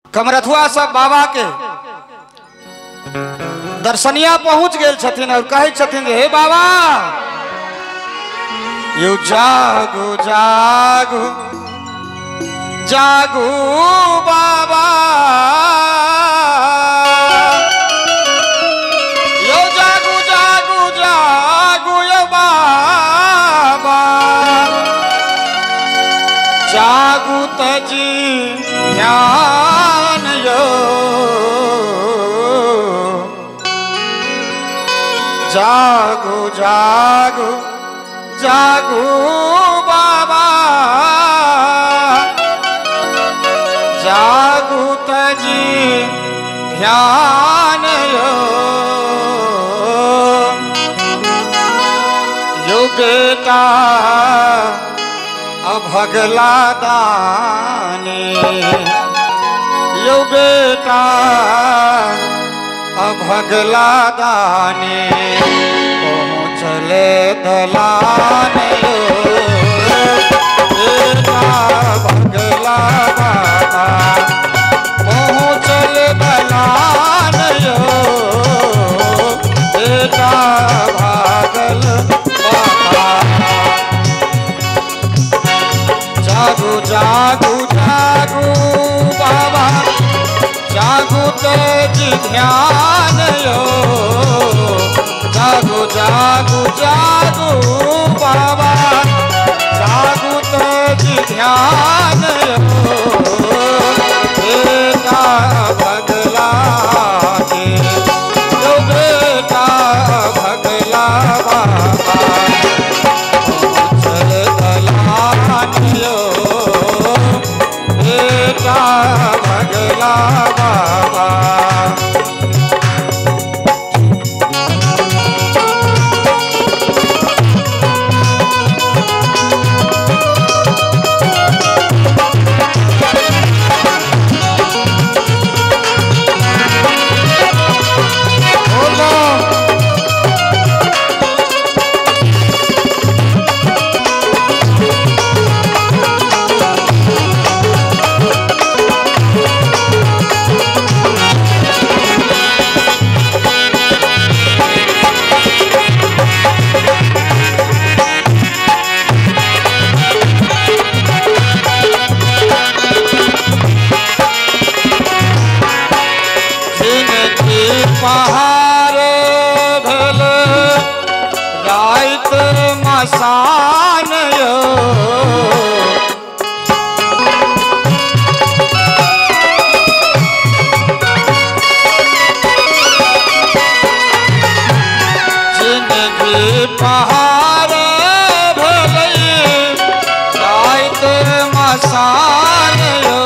कमरथुआ सब बाबा के दर्शनिया पहुंच गए छथिन और कहे छथिन हे बाबा यौ जागू जागू जागू बाबा यौ जागू जागू जागू यौ बाबा जागू तजी ध्यान यो जागू जागू जागू बाबा जागू तजी ध्यान यो बेटा अभगला दानी यो बेटा अभगला दानी पहुँचले दलान बेटा भगला बाबा पहुँचले दलान बेटा भागल बाबा जागू जागू जागू बाबा जागू तेजी ध्यान यो जागू जागू जागू बाबा जागू तेजी ध्यान यो बेटा भगला के यो बेटा भगला बाबा चल दलान यो बेटा भगला बाबा पहाड़े भेल रात मसान यो जिनगी पहाड़े भेल रात मसान यो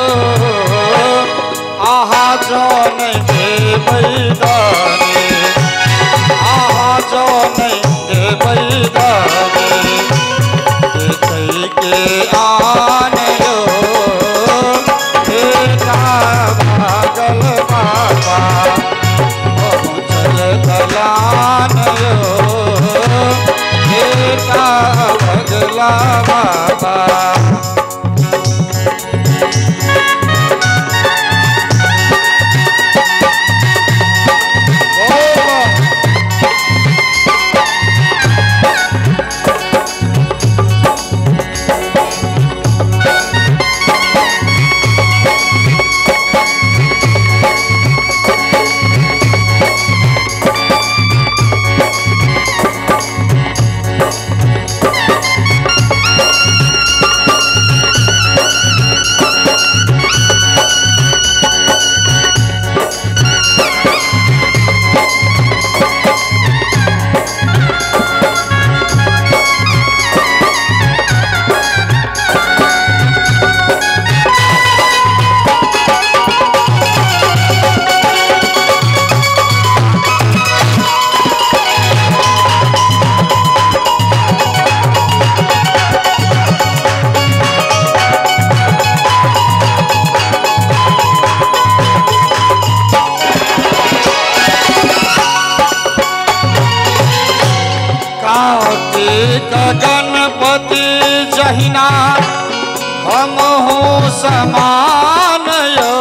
आहा जौन बैदानी आहा जो नहीं दे बैदानी देखई के आन यो बेटा भागल बाबा पहुँचल दलान यो बेटा भगला बाबा गणपति जहिना हम हो समान यो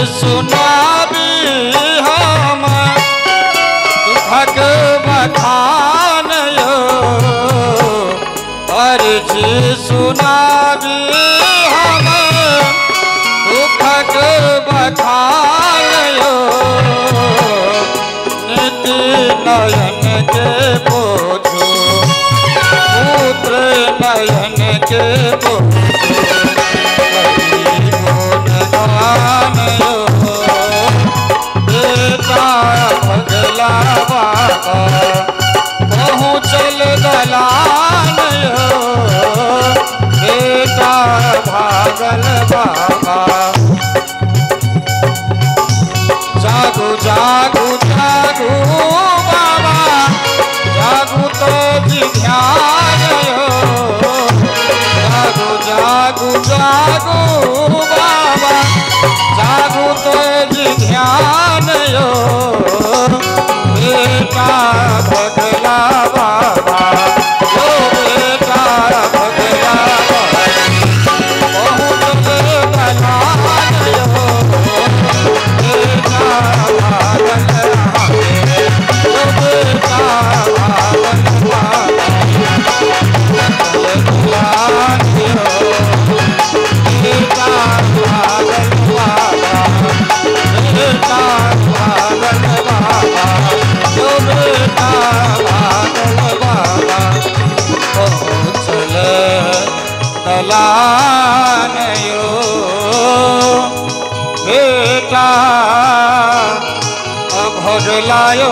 सुनाबी हम दुखक बखान यो अर्जी सुनाबी हम दुखक बखान यो नीति नयन के बोझो पुत्र नयन के बोझो बेटा भगला बाबा पहुँचल दलान यो बेटा भागल बाबा जागू जागू जागू बाबा जागू तो जी ध्यान यो जागू जागू जागू बाबा जागू तो जी ध्यान यो बेटा भगला बाबा यो बेटा भगला बाबा बहुत दलान यो बेटा भागल यो बेटा भागल दलान यो बेटा भागल बेटा भागल बाबा जो बेटा भागल बाबा पहुँचल दलान यो बेटा भगला यो